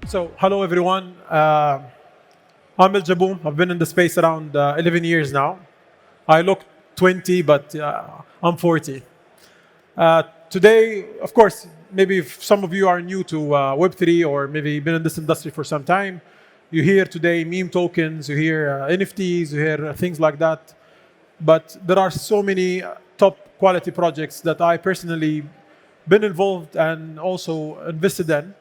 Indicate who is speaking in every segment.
Speaker 1: So, hello everyone. I'm Eljaboom. I've been in the space around 11 years now. I look 20, but I'm 40. Today, of course, maybe if some of you are new to Web3 or maybe been in this industry for some time, you hear today meme tokens, you hear NFTs, you hear things like that. But there are so many top quality projects that I personally been involved and also invested in,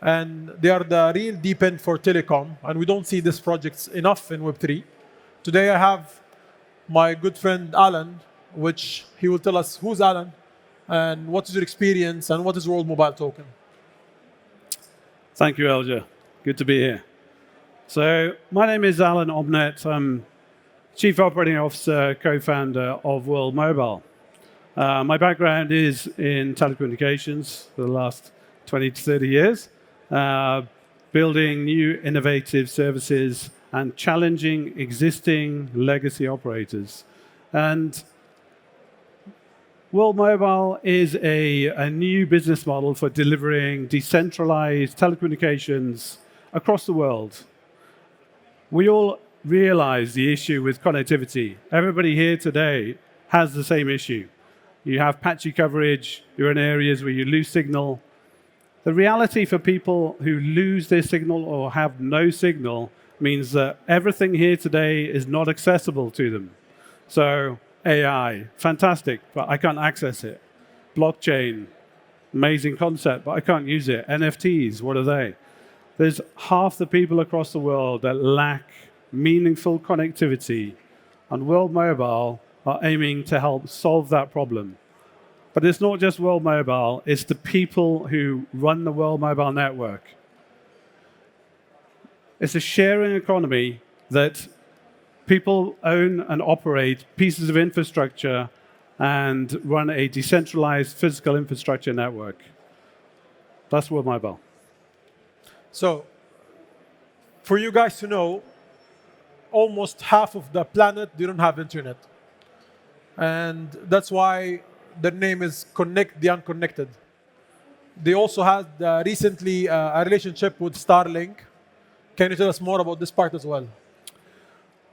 Speaker 1: and they are the real deep end for telecom, and we don't see these projects enough in Web3. Today I have my good friend Alan, which he will tell us who's Alan and what is your experience and what is World Mobile Token.
Speaker 2: Thank you, Elja. Good to be here. So my name is Alan Omnet. I'm Chief Operating Officer, co-founder of World Mobile. My background is in telecommunications for the last 20 to 30 years, building new innovative services and challenging existing legacy operators. And World Mobile is a new business model for delivering decentralized telecommunications across the world. We all realize the issue with connectivity. Everybody here today has the same issue. You have patchy coverage, you're in areas where you lose signal. The reality for people who lose their signal or have no signal means that everything here today is not accessible to them. So AI, fantastic, but I can't access it. Blockchain, amazing concept, but I can't use it. NFTs, what are they? There's half the people across the world that lack meaningful connectivity, and World Mobile are aiming to help solve that problem. But it's not just World Mobile, it's the people who run the World Mobile network. It's a sharing economy that people own and operate pieces of infrastructure and run a decentralized physical infrastructure network. That's World Mobile.
Speaker 1: So, for you guys to know, almost half of the planet didn't have internet. And that's why their name is Connect the Unconnected. They also had recently a relationship with Starlink. Can you tell us more about this part as well?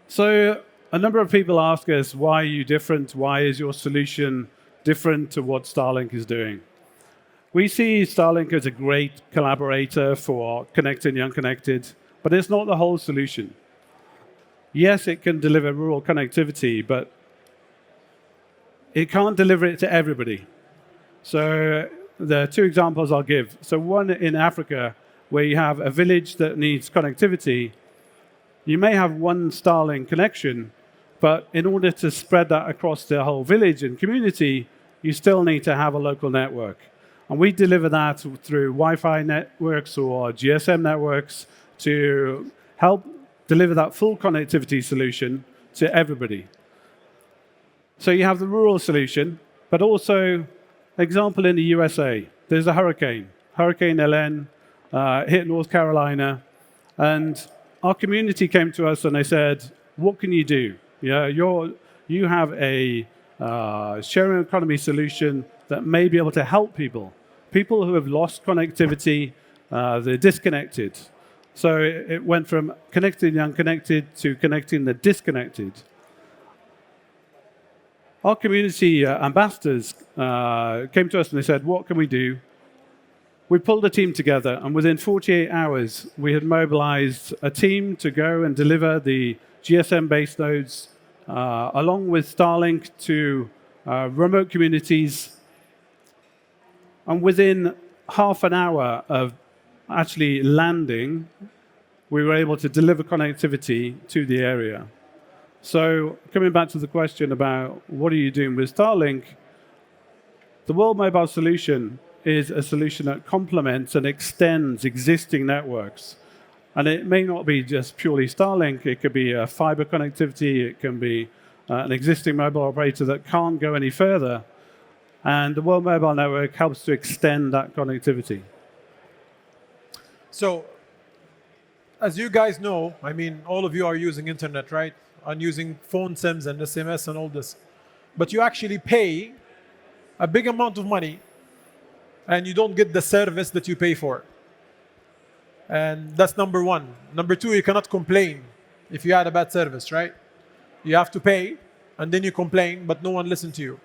Speaker 2: So a number of people ask us, why are you different? Why is your solution different to what Starlink is doing? We see Starlink as a great collaborator for connecting the unconnected, but it's not the whole solution. Yes, it can deliver rural connectivity, but it can't deliver it to everybody. So there are two examples I'll give. So one in Africa, where you have a village that needs connectivity, you may have one Starlink connection, but in order to spread that across the whole village and community, you still need to have a local network. And we deliver that through Wi-Fi networks or GSM networks to help deliver that full connectivity solution to everybody. So you have the rural solution, but also, example in the USA, there's a hurricane, Hurricane Ellen, hit North Carolina, and our community came to us and they said, what can you do? Yeah, you have a sharing economy solution that may be able to help people who have lost connectivity, they're disconnected. So it went from connecting the unconnected to connecting the disconnected. Our community ambassadors came to us and they said, what can we do? We pulled a team together, and within 48 hours, we had mobilized a team to go and deliver the GSM-based nodes, along with Starlink to remote communities. And within half an hour of actually landing, we were able to deliver connectivity to the area. So coming back to the question about what are you doing with Starlink, the World Mobile solution is a solution that complements and extends existing networks. And it may not be just purely Starlink, it could be a fiber connectivity, it can be an existing mobile operator that can't go any further. And the World Mobile Network helps to extend that connectivity.
Speaker 1: So, as you guys know, I mean, all of you are using internet, right? And using phone SIMs and SMS and all this. But you actually pay a big amount of money and you don't get the service that you pay for. And that's number one. Number two, you cannot complain if you had a bad service, right? You have to pay, and then you complain, but no one listened to you.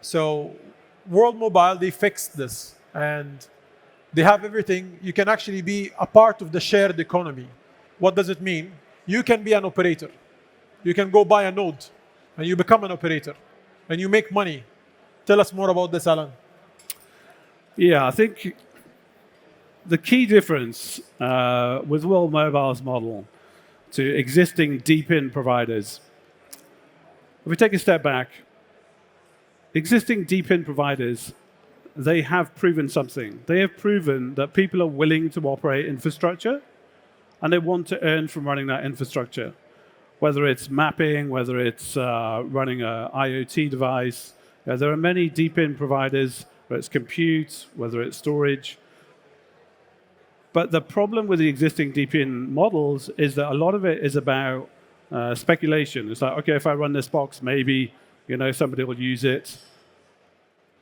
Speaker 1: So World Mobile, they fixed this, and they have everything. You can actually be a part of the shared economy. What does it mean? You can be an operator. You can go buy a node, and you become an operator, and you make money. Tell us more about this, Alan.
Speaker 2: Yeah, I think the key difference with World Mobile's model to existing deep-in providers, if we take a step back, existing deep-in providers, they have proven something. They have proven that people are willing to operate infrastructure, and they want to earn from running that infrastructure, whether it's mapping, whether it's running an IoT device. There are many deep-in providers, whether it's compute, whether it's storage. But the problem with the existing deep-in models is that a lot of it is about speculation. It's like, okay, if I run this box, maybe somebody will use it.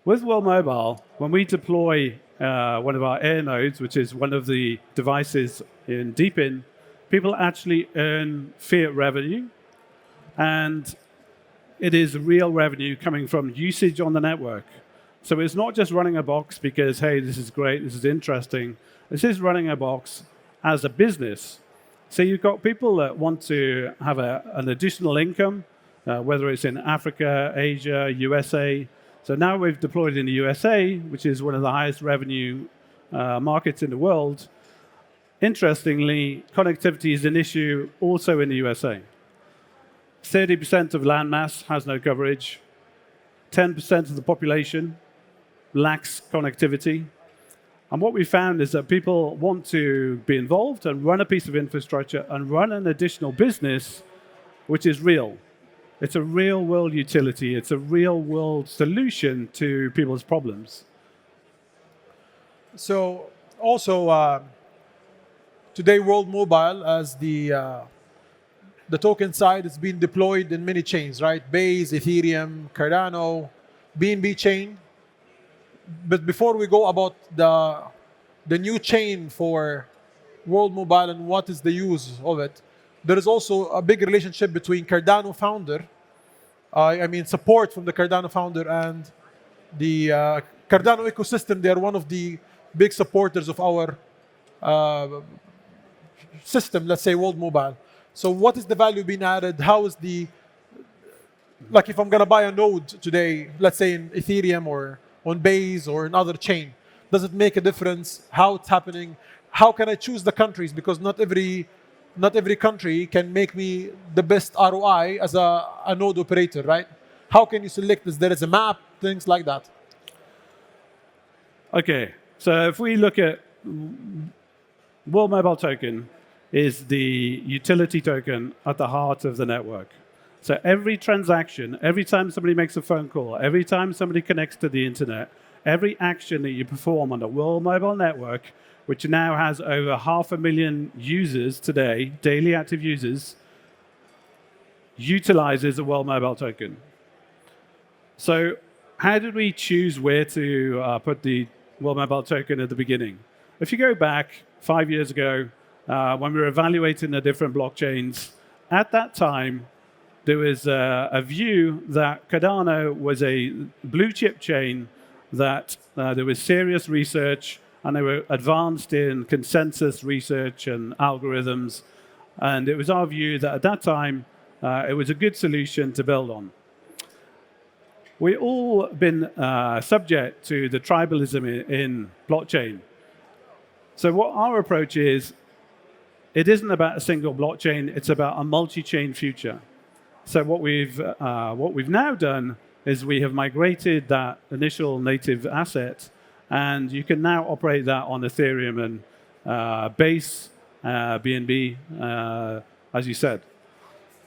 Speaker 2: With World Mobile, when we deploy one of our air nodes, which is one of the devices in deep-in, people actually earn fiat revenue, and it is real revenue coming from usage on the network. So it's not just running a box because, hey, this is great, this is interesting. This is running a box as a business. So you've got people that want to have an additional income, whether it's in Africa, Asia, USA. So now we've deployed in the USA, which is one of the highest revenue markets in the world. Interestingly, connectivity is an issue also in the USA. 30% of landmass has no coverage. 10% of the population lacks connectivity. And what we found is that people want to be involved and run a piece of infrastructure and run an additional business, which is real. It's a real-world utility. It's a real-world solution to people's problems.
Speaker 1: So also, today World Mobile, as the token side, it's been deployed in many chains, right? Base, Ethereum, Cardano, BNB chain. But before we go about the new chain for World Mobile and what is the use of it, there is also a big relationship between Cardano founder, support from the Cardano founder and the Cardano ecosystem. They are one of the big supporters of our system, let's say World Mobile. So what is the value being added? How is like if I'm going to buy a node today, let's say in Ethereum or on Base or another chain, does it make a difference? How it's happening? How can I choose the countries? Because not every country can make me the best ROI as a node operator, right? How can you select this? There is a map, things like that.
Speaker 2: Okay, so if we look at World Mobile token is the utility token at the heart of the network. So every transaction, every time somebody makes a phone call, every time somebody connects to the internet, every action that you perform on the World Mobile network, which now has over 500,000 users today, daily active users, utilizes a World Mobile token. So how did we choose where to put the World Mobile token at the beginning? If you go back 5 years ago, when we were evaluating the different blockchains, at that time, there was a view that Cardano was a blue chip chain, that there was serious research, and they were advanced in consensus research and algorithms. And it was our view that at that time, it was a good solution to build on. We've all been subject to the tribalism in blockchain. So what our approach is, it isn't about a single blockchain, it's about a multi-chain future. So what we've now done is we have migrated that initial native asset, and you can now operate that on Ethereum and Base, BNB, as you said.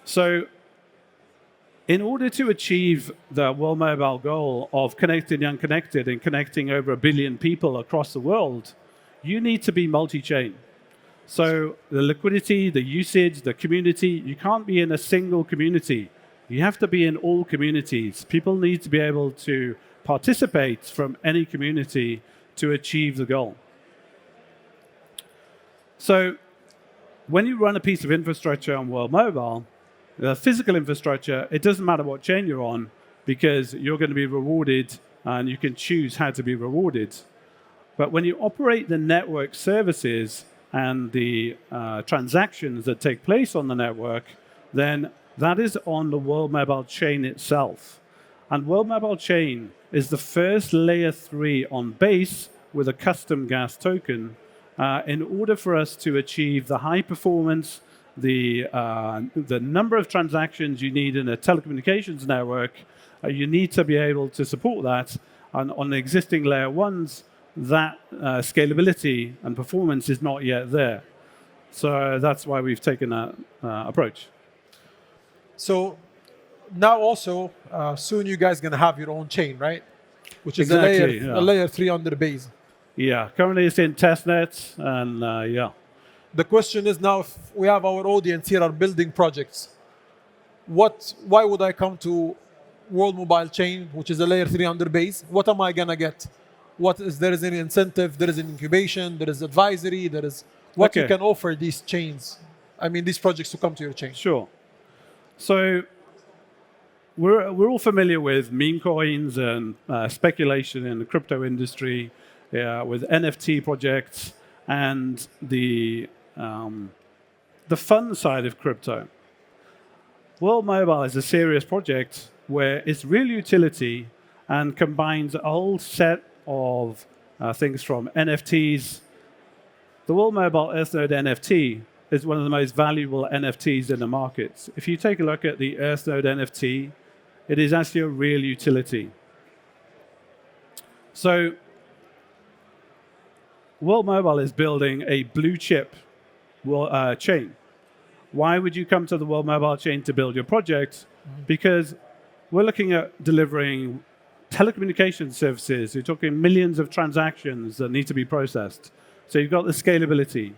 Speaker 2: So in order to achieve the World Mobile goal of connecting the unconnected and connecting over 1 billion people across the world, you need to be multi-chain. So the liquidity, the usage, the community, you can't be in a single community. You have to be in all communities. People need to be able to participate from any community to achieve the goal. So when you run a piece of infrastructure on World Mobile, the physical infrastructure, it doesn't matter what chain you're on because you're going to be rewarded and you can choose how to be rewarded. But when you operate the network services and the transactions that take place on the network, then that is on the World Mobile chain itself. And World Mobile chain is the first layer 3 on base with a custom gas token in order for us to achieve the high performance, the number of transactions you need in a telecommunications network. You need to be able to support that. And on the existing layer 1s, that scalability and performance is not yet there. So that's why we've taken that approach.
Speaker 1: So now also, soon you guys going to have your own chain, right? Which is
Speaker 2: Exactly,
Speaker 1: a layer 3 under the base.
Speaker 2: Yeah, currently it's in testnet, and yeah.
Speaker 1: The question is now, if we have our audience here are building projects, why would I come to World Mobile chain, which is a layer 3 under base? What am I going to get? There is an incentive, there is an incubation, there is advisory, there is what you can offer these chains, these projects to come to your chain.
Speaker 2: Sure. So we're all familiar with meme coins and speculation in the crypto industry, with NFT projects and the fun side of crypto. World Mobile is a serious project where it's real utility and combines a whole set of things from NFTs. The World Mobile EarthNode NFT is one of the most valuable NFTs in the market. If you take a look at the EarthNode NFT, it is actually a real utility. So World Mobile is building a blue chip chain. Why would you come to the World Mobile chain to build your project? Because we're looking at delivering telecommunication services. You're talking millions of transactions that need to be processed. So you've got the scalability.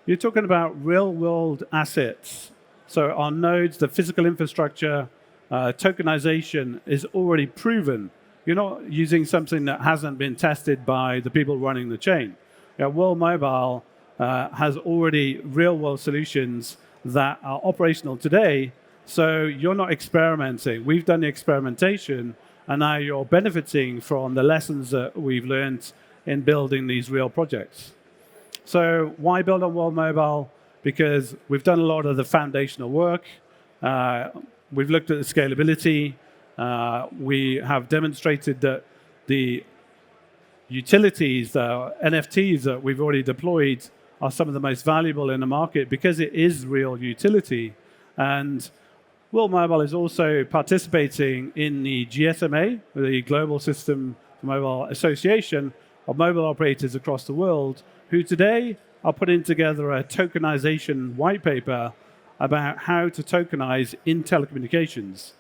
Speaker 2: You're talking about real-world assets. So our nodes, the physical infrastructure, tokenization is already proven. You're not using something that hasn't been tested by the people running the chain. World Mobile has already real-world solutions that are operational today, so you're not experimenting. We've done the experimentation, and now you're benefiting from the lessons that we've learned in building these real projects. So why build on World Mobile? Because we've done a lot of the foundational work. We've looked at the scalability. We have demonstrated that the utilities, the NFTs that we've already deployed are some of the most valuable in the market because it is real utility. And World Mobile is also participating in the GSMA, the Global System Mobile Association of mobile operators across the world, who today are putting together a tokenization white paper about how to tokenize in telecommunications.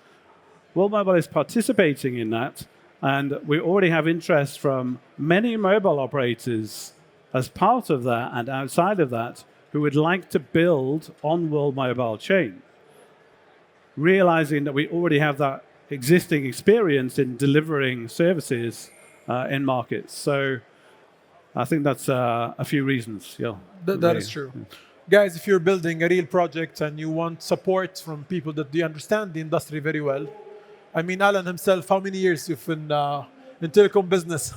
Speaker 2: World Mobile is participating in that, and we already have interest from many mobile operators as part of that and outside of that who would like to build on World Mobile chain, realizing that we already have that existing experience in delivering services in markets. So I think that's a few reasons. Yeah,
Speaker 1: that is true. Guys, if you're building a real project and you want support from people that do understand the industry very well, Alan himself, how many years you've been in telecom business?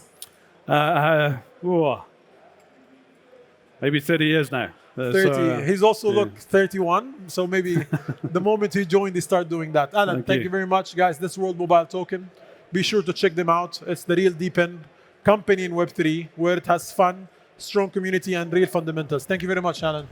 Speaker 2: Maybe 30 years now.
Speaker 1: 30. He's also 31, so maybe the moment he joined, he started doing that. Alan, thank you very much, guys. This World Mobile Token, be sure to check them out. It's the real deep end company in Web3 where it has fun, strong community, and real fundamentals. Thank you very much, Alan.